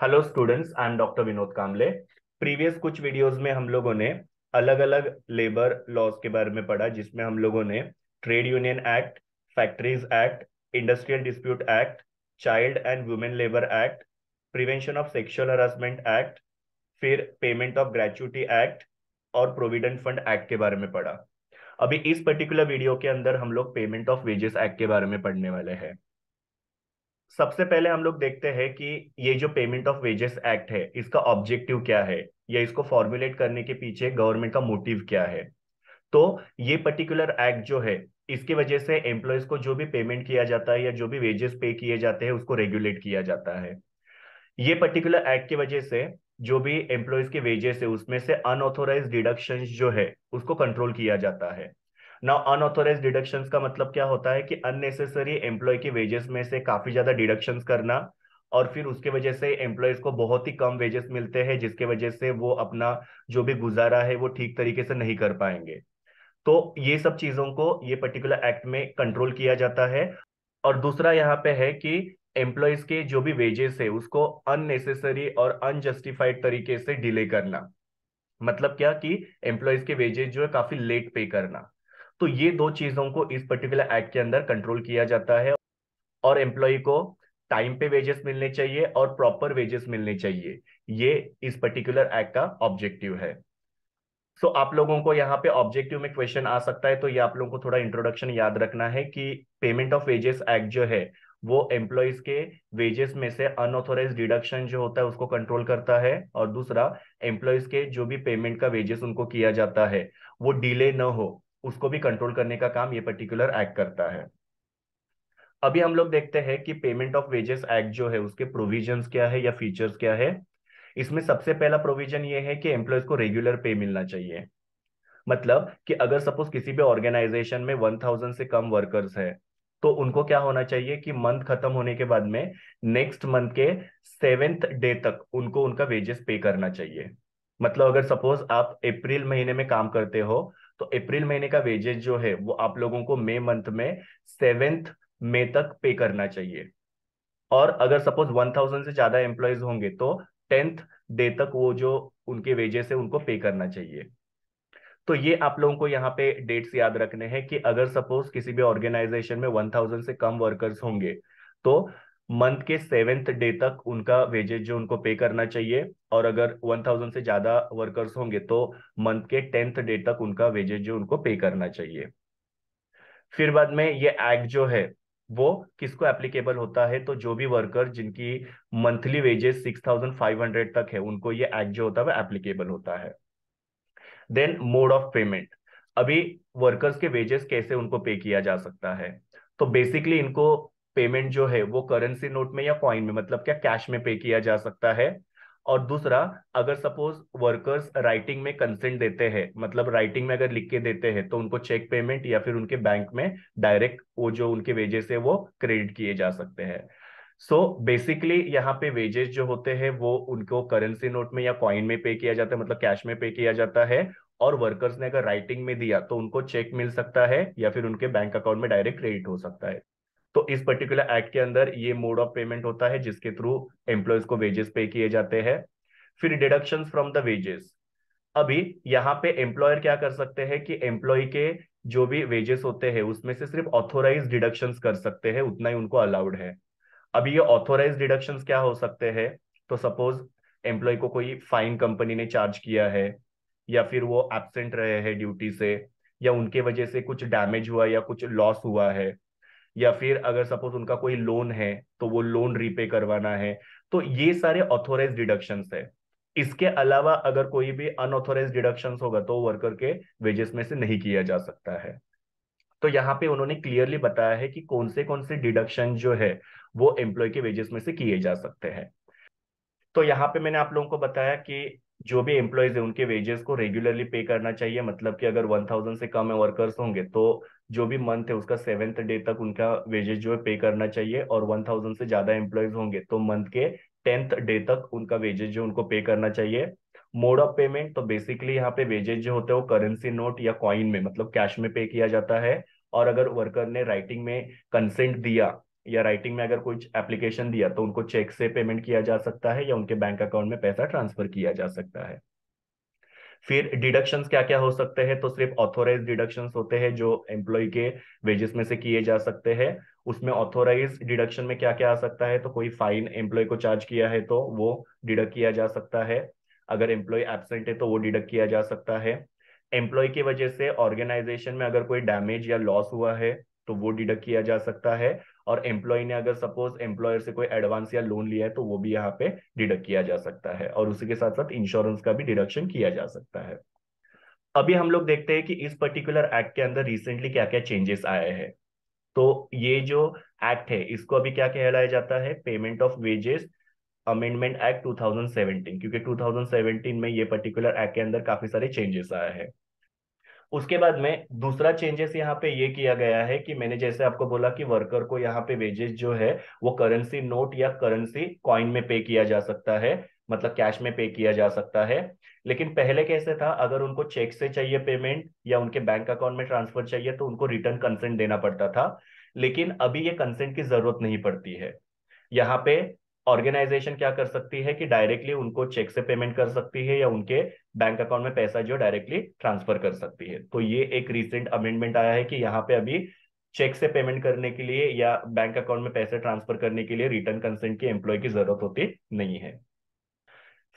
Hello students, I am doctor Vinod Kamle. Previous कुछ videos में हम लोगों ने अलग अलग लेबर लॉज के बारे में पढ़ा, जिसमें हम लोगों ने trade union act, factories act, industrial dispute act, child and women labour act, prevention of sexual harassment act, फिर पेमेंट ऑफ ग्रेच्युटी एक्ट और प्रोविडेंट फंड एक्ट के बारे में पढ़ा। अभी इस पर्टिकुलर वीडियो के अंदर हम लोग पेमेंट ऑफ वेजेस एक्ट के बारे में पढ़ने वाले हैं। सबसे पहले हम लोग देखते हैं कि ये जो पेमेंट ऑफ वेजेस एक्ट है, इसका ऑब्जेक्टिव क्या है या इसको फॉर्मुलेट करने के पीछे गवर्नमेंट का मोटिव क्या है। तो ये पर्टिकुलर एक्ट जो है, इसकी वजह से एम्प्लॉयज को जो भी पेमेंट किया जाता है या जो भी वेजेस पे किए जाते हैं उसको रेगुलेट किया जाता है। ये पर्टिकुलर एक्ट की वजह से जो भी एम्प्लॉयज के वेजेस है उसमें से अनऑथोराइज डिडक्शंस जो है उसको कंट्रोल किया जाता है। नाउ अनऑथोराइज डिडक्शंस का मतलब क्या होता है कि अननेसेसरी एम्प्लॉय के वेजेस में से काफी ज्यादा डिडक्शंस करना, और फिर उसके वजह से एम्प्लॉयज को बहुत ही कम वेजेस मिलते हैं, जिसके वजह से वो अपना जो भी गुजारा है वो ठीक तरीके से नहीं कर पाएंगे। तो ये सब चीजों को ये पर्टिकुलर एक्ट में कंट्रोल किया जाता है। और दूसरा यहाँ पे है कि एम्प्लॉयज के जो भी वेजेस है उसको अननेसेसरी और अनजस्टिफाइड तरीके से डिले करना। मतलब क्या कि एम्प्लॉयज के वेजेस जो है काफी लेट पे करना। तो ये दो चीजों को इस पर्टिकुलर एक्ट के अंदर कंट्रोल किया जाता है। और एम्प्लॉय को टाइम पे वेजेस मिलने चाहिए और प्रॉपर वेजेस मिलने चाहिए। ये इस पर्टिकुलर एक्ट का ऑब्जेक्टिव है। सो आप लोगों को यहाँ पे ऑब्जेक्टिव में क्वेश्चन आ सकता है, तो ये आप लोगों को थोड़ा इंट्रोडक्शन याद रखना है कि पेमेंट ऑफ वेजेस एक्ट जो है वो एम्प्लॉयज के वेजेस में से अनऑथोराइज डिडक्शन जो होता है उसको कंट्रोल करता है, और दूसरा एम्प्लॉयज के जो भी पेमेंट का वेजेस उनको किया जाता है वो डिले न हो, उसको भी कंट्रोल करने का काम ये पर्टिकुलर एक्ट करता है। अभी हम लोग देखते हैं कि पेमेंट ऑफ वेजेस एक्ट जो है उसके प्रोविजंस क्या है या फीचर्स क्या है। इसमें सबसे पहला प्रोविजन ये है कि एम्प्लॉयज को रेगुलर पे मिलना चाहिए। मतलब कि अगर सपोज किसी भी ऑर्गेनाइजेशन में 1000 से कम वर्कर्स है, तो उनको क्या होना चाहिए कि मंथ खत्म होने के बाद में नेक्स्ट मंथ के 7th डे तक उनको उनका वेजेस पे करना चाहिए। मतलब अगर सपोज आप अप्रैल महीने में काम करते हो, तो अप्रैल महीने का वेजेस जो है वो आप लोगों को मई मंथ में 7th मई तक पे करना चाहिए। और अगर सपोज 1000 से ज्यादा एम्प्लॉयज होंगे तो 10th डे तक वो जो उनके वेजेस है उनको पे करना चाहिए। तो ये आप लोगों को यहाँ पे डेट्स याद रखने हैं कि अगर सपोज किसी भी ऑर्गेनाइजेशन में 1000 से कम वर्कर्स होंगे, तो मंथ के 7th डे तक उनका वेजेज जो उनको पे करना चाहिए। और अगर 1000 से ज्यादा वर्कर्स होंगे तो मंथ के 10th डे तक उनका वेजेज जो उनको पे करना चाहिए। फिर बाद में ये एक्ट जो है वो किसको एप्लीकेबल होता है, तो जो भी वर्कर जिनकी मंथली वेजेस 6500 तक है उनको ये एक्ट जो होता है वो एप्लीकेबल होता है। Then mode of payment. अभी वर्कर्स के वेजेस कैसे उनको पे किया जा सकता है, तो बेसिकली इनको पेमेंट जो है वो करेंसी नोट में या कॉइन में, मतलब क्या कैश में पे किया जा सकता है। और दूसरा, अगर सपोज वर्कर्स राइटिंग में कंसेंट देते हैं, मतलब राइटिंग में अगर लिख के देते हैं, तो उनको चेक पेमेंट या फिर उनके बैंक में डायरेक्ट वो जो उनके वेजेस है वो क्रेडिट किए जा सकते हैं। सो बेसिकली यहाँ पे वेजेस जो होते हैं वो उनको करेंसी नोट में या कॉइन में पे किया जाता है, मतलब कैश में पे किया जाता है। और वर्कर्स ने अगर राइटिंग में दिया तो उनको चेक मिल सकता है या फिर उनके बैंक अकाउंट में डायरेक्ट क्रेडिट हो सकता है। तो इस पर्टिकुलर एक्ट के अंदर ये मोड ऑफ पेमेंट होता है जिसके थ्रू एम्प्लॉयज को वेजेस पे किए जाते हैं। फिर डिडक्शंस फ्रॉम द वेजेस। अभी यहाँ पे एम्प्लॉयर क्या कर सकते हैं कि एम्प्लॉय के जो भी वेजेस होते हैं उसमें से सिर्फ ऑथोराइज डिडक्शंस कर सकते हैं, उतना ही उनको अलाउड है। अभी ये ऑथोराइज डिडक्शंस क्या हो सकते हैं, तो सपोज एम्प्लॉय को कोई फाइन कंपनी ने चार्ज किया है, या फिर वो एब्सेंट रहे हैं ड्यूटी से, या उनके वजह से कुछ डैमेज हुआ या कुछ लॉस हुआ है, या फिर अगर सपोज उनका कोई लोन है तो वो लोन रीपे करवाना है। तो ये सारे ऑथोराइज डिडक्शंस है। इसके अलावा अगर कोई भी अनऑथोराइज डिडक्शंस होगा तो वर्कर के वेजेस में से नहीं किया जा सकता है। तो यहाँ पे उन्होंने क्लियरली बताया है कि कौन से डिडक्शन जो है वो एम्प्लॉय के वेजेस में से किए जा सकते हैं। तो यहाँ पे मैंने आप लोगों को बताया कि जो भी एम्प्लॉयज है उनके वेजेस को रेगुलरली पे करना चाहिए। मतलब कि अगर 1000 से कम वर्कर्स होंगे तो जो भी मंथ है उसका 7th डे तक उनका वेजेस जो है पे करना चाहिए। और 1000 से ज्यादा एम्प्लॉयज होंगे तो मंथ के 10th डे तक उनका वेजेस जो उनको पे करना चाहिए। मोड ऑफ पेमेंट, तो बेसिकली यहाँ पे वेजेस जो होते हैं वो करेंसी नोट या कॉइन में, मतलब कैश में पे किया जाता है। और अगर वर्कर ने राइटिंग में कंसेंट दिया या राइटिंग में अगर कुछ एप्लीकेशन दिया तो उनको चेक से पेमेंट किया जा सकता है या उनके बैंक अकाउंट में पैसा ट्रांसफर किया जा सकता है। फिर डिडक्शंस क्या क्या हो सकते हैं, तो सिर्फ ऑथोराइज डिडक्शंस होते हैं जो एम्प्लॉय के वेजेस में से किए जा सकते हैं। उसमें ऑथोराइज डिडक्शन में क्या क्या आ सकता है, तो कोई फाइन एम्प्लॉय को चार्ज किया है तो वो डिडक्ट किया जा सकता है। अगर एम्प्लॉय एब्सेंट है तो वो डिडक्ट किया जा सकता है। एम्प्लॉय की वजह से ऑर्गेनाइजेशन में अगर कोई डैमेज या लॉस हुआ है तो वो डिडक्ट किया जा सकता है। और एम्प्लॉय ने अगर सपोज एम्प्लॉयर से कोई एडवांस या लोन लिया है तो वो भी यहाँ पे डिडक्ट किया जा सकता है। और उसी के साथ साथ इंश्योरेंस का भी डिडक्शन किया जा सकता है। अभी हम लोग देखते हैं कि इस पर्टिकुलर एक्ट के अंदर रिसेंटली क्या क्या चेंजेस आए हैं। तो ये जो एक्ट है इसको अभी क्या कहलाया जाता है, payment of wages amendment act 2017, क्योंकि 2017 में ये पर्टिकुलर एक्ट के अंदर काफी सारे चेंजेस आए हैं। उसके बाद में दूसरा चेंजेस यहाँ पे ये किया गया है कि मैंने जैसे आपको बोला कि वर्कर को यहाँ पे वेजेस जो है वो करेंसी नोट या करेंसी कॉइन में पे किया जा सकता है, मतलब कैश में पे किया जा सकता है। लेकिन पहले कैसे था, अगर उनको चेक से चाहिए पेमेंट या उनके बैंक अकाउंट में ट्रांसफर चाहिए तो उनको रिटर्न कंसेंट देना पड़ता था। लेकिन अभी ये कंसेंट की जरूरत नहीं पड़ती है। यहाँ पे ऑर्गेनाइजेशन क्या कर सकती है कि डायरेक्टली उनको चेक से पेमेंट कर सकती है या उनके बैंक अकाउंट में पैसा जो डायरेक्टली ट्रांसफर कर सकती है। तो ये एक रिसेंट अमेंडमेंट आया है कि यहाँ पे अभी चेक से पेमेंट करने के लिए या बैंक अकाउंट में पैसे ट्रांसफर करने के लिए रिटर्न कंसेंट की एम्प्लॉय की जरूरत होती नहीं है।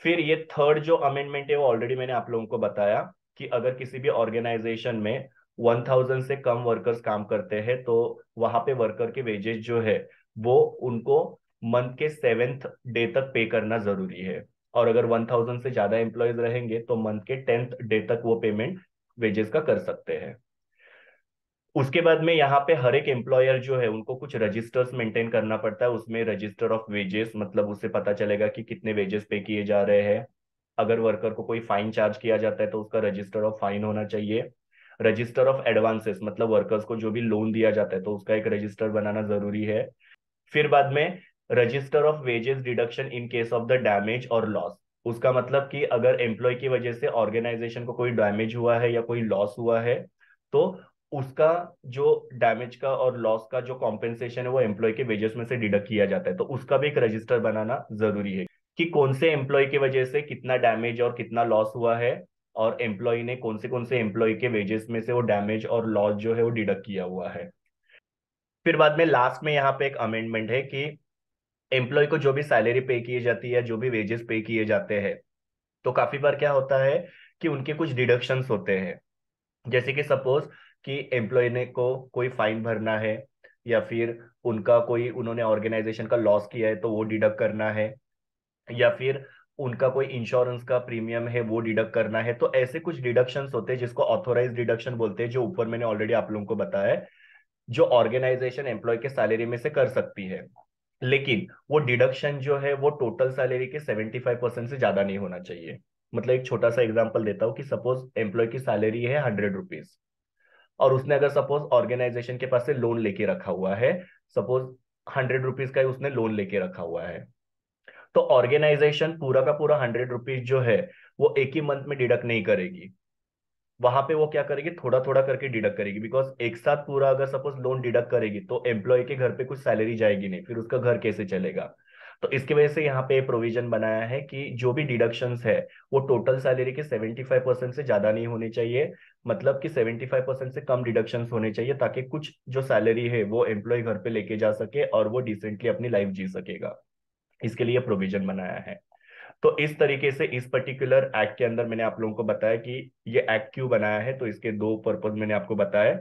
फिर ये थर्ड जो अमेंडमेंट है वो ऑलरेडी मैंने आप लोगों को बताया कि अगर किसी भी ऑर्गेनाइजेशन में 1000 से कम वर्कर्स काम करते हैं तो वहां पे वर्कर के वेजेस जो है वो उनको मंथ के 7th डे तक पे करना जरूरी है। और अगर 1000 से ज्यादा एम्प्लॉयज रहेंगे तो मंथ के 10th डे तक वो पेमेंट वेजेस का कर सकते हैं। उसके बाद में यहाँ पे हर एक एम्प्लॉयर जो है उनको कुछ रजिस्टर्स मेंटेन करना पड़ता है। उसमें रजिस्टर ऑफ वेजेस, मतलब उससे पता चलेगा कि कितने वेजेस पे किए जा रहे हैं। अगर वर्कर को कोई फाइन चार्ज किया जाता है तो उसका रजिस्टर ऑफ फाइन होना चाहिए। रजिस्टर ऑफ एडवांसेस, मतलब वर्कर्स को जो भी लोन दिया जाता है तो उसका एक रजिस्टर बनाना जरूरी है। फिर बाद में register of wages deduction in case of the damage और लॉस। उसका मतलब कि अगर एम्प्लॉय की वजह से ऑर्गेनाइजेशन को कोई डैमेज हुआ है या कोई लॉस हुआ है तो उसका जो डैमेज का और लॉस का जो कॉम्पेंसेशन है वो एम्प्लॉय के वेजेस में से डिडक्ट किया जाता है। तो उसका भी एक रजिस्टर बनाना जरूरी है कि कौन से एम्प्लॉय की वजह से कितना डैमेज और कितना लॉस हुआ है और एम्प्लॉय ने कौन से एम्प्लॉय के वेजेस में से वो डैमेज और लॉस जो है वो डिडक्ट किया हुआ है। फिर बाद में लास्ट में यहाँ पे एक अमेंडमेंट है कि एम्प्लॉय को जो भी सैलरी पे की जाती है, जो भी वेजेस पे किए जाते हैं, तो काफी बार क्या होता है कि उनके कुछ डिडक्शंस होते हैं। जैसे कि सपोज कि एम्प्लॉय ने को कोई फाइन भरना है या फिर उनका कोई उन्होंने ऑर्गेनाइजेशन का लॉस किया है तो वो डिडक्ट करना है, या फिर उनका कोई इंश्योरेंस का प्रीमियम है वो डिडक्ट करना है। तो ऐसे कुछ डिडक्शंस होते हैं जिसको ऑथोराइज डिडक्शन बोलते हैं, जो ऊपर मैंने ऑलरेडी आप लोगों को बताया है, जो ऑर्गेनाइजेशन एम्प्लॉय के सैलरी में से कर सकती है। लेकिन वो डिडक्शन जो है वो टोटल सैलरी के 75% से ज्यादा नहीं होना चाहिए। मतलब एक छोटा सा एग्जांपल देता हूँ कि सपोज एम्प्लॉय की सैलरी है 100 रुपीज और उसने अगर सपोज ऑर्गेनाइजेशन के पास से लोन लेके रखा हुआ है, सपोज 100 रुपीज का ही उसने लोन लेके रखा हुआ है, तो ऑर्गेनाइजेशन पूरा का पूरा 100 रुपीज जो है वो एक ही मंथ में डिडक्ट नहीं करेगी। वहां पे वो क्या करेगी, थोड़ा थोड़ा करके डिडक्ट करेगी। बिकॉज एक साथ पूरा अगर सपोज लोन डिडक्ट करेगी तो एम्प्लॉय के घर पे कुछ सैलरी जाएगी नहीं, फिर उसका घर कैसे चलेगा। तो इसकी वजह से यहाँ पे प्रोविजन बनाया है कि जो भी डिडक्शंस है वो टोटल सैलरी के 75% से ज्यादा नहीं होने चाहिए। मतलब कि 75% से कम डिडक्शंस होने चाहिए ताकि कुछ जो सैलरी है वो एम्प्लॉय घर पे लेके जा सके और वो डिसेंटली अपनी लाइफ जी सकेगा। इसके लिए प्रोविजन बनाया है। तो इस तरीके से इस पर्टिकुलर एक्ट के अंदर मैंने आप लोगों को बताया कि ये एक्ट क्यों बनाया है। तो इसके दो पर्पज मैंने आपको बताया।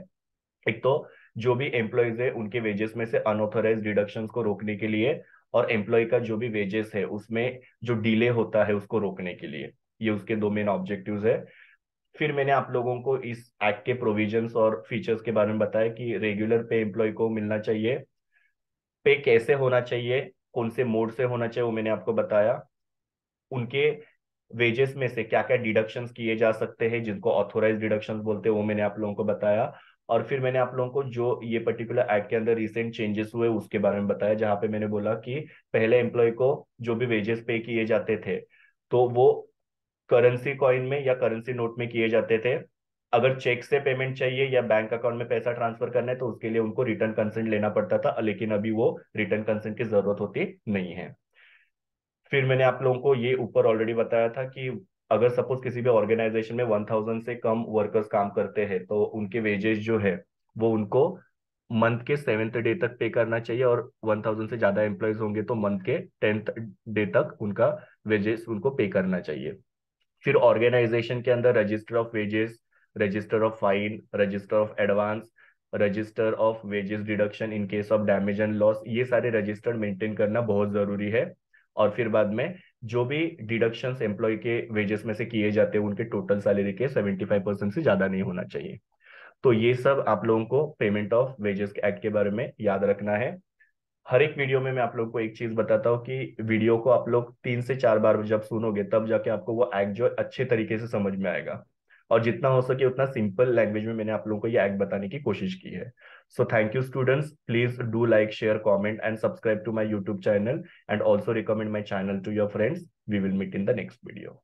एक तो जो भी एम्प्लॉयज है उनके वेजेस में से अनऑथराइज डिडक्शंस को रोकने के लिए, और एम्प्लॉय का जो भी वेजेस है उसमें जो डिले होता है उसको रोकने के लिए। ये उसके दो मेन ऑब्जेक्टिव्स है। फिर मैंने आप लोगों को इस एक्ट के प्रोविजंस और फीचर्स के बारे में बताया कि रेगुलर पे एम्प्लॉय को मिलना चाहिए, पे कैसे होना चाहिए, कौन से मोड से होना चाहिए वो मैंने आपको बताया, उनके वेजेस में से क्या क्या डिडक्शंस किए जा सकते हैं जिनको ऑथोराइज डिडक्शंस बोलते हैं वो मैंने आप लोगों को बताया। और फिर मैंने आप लोगों को जो ये पर्टिकुलर एक्ट के अंदर रिसेंट चेंजेस हुए उसके बारे में बताया, जहां पे मैंने बोला कि पहले एम्प्लॉय को जो भी वेजेस पे किए जाते थे तो वो करेंसी कॉइन में या करेंसी नोट में किए जाते थे। अगर चेक से पेमेंट चाहिए या बैंक अकाउंट में पैसा ट्रांसफर करना है तो उसके लिए उनको रिटर्न कंसेंट लेना पड़ता था, लेकिन अभी वो रिटर्न कंसेंट की जरूरत होती नहीं है। फिर मैंने आप लोगों को ये ऊपर ऑलरेडी बताया था कि अगर सपोज किसी भी ऑर्गेनाइजेशन में 1000 से कम वर्कर्स काम करते हैं तो उनके वेजेस जो है वो उनको मंथ के 7th डे तक पे करना चाहिए, और 1000 से ज्यादा एम्प्लॉयज होंगे तो मंथ के 10th डे तक उनका वेजेस उनको पे करना चाहिए। फिर ऑर्गेनाइजेशन के अंदर register of wages, register of fine, register of advance, register of wages deduction in case of damage and loss, ये सारे रजिस्टर मेंटेन करना बहुत जरूरी है। और फिर बाद में जो भी डिडक्शंस एम्प्लॉय के वेजेस में से किए जाते हैं उनके टोटल सैलरी के 75% से ज्यादा नहीं होना चाहिए। तो ये सब आप लोगों को पेमेंट ऑफ वेजेस एक्ट के बारे में याद रखना है। हर एक वीडियो में मैं आप लोग को एक चीज बताता हूँ कि वीडियो को आप लोग 3 से 4 बार जब सुनोगे तब जाके आपको वो एक्ट जो है अच्छे तरीके से समझ में आएगा। और जितना हो सके उतना सिंपल लैंग्वेज में मैंने आप लोगों को ये एक्ट बताने की कोशिश की है। So thank you students, please do like share comment and subscribe to my YouTube channel and also recommend my channel to your friends. We will meet in the next video.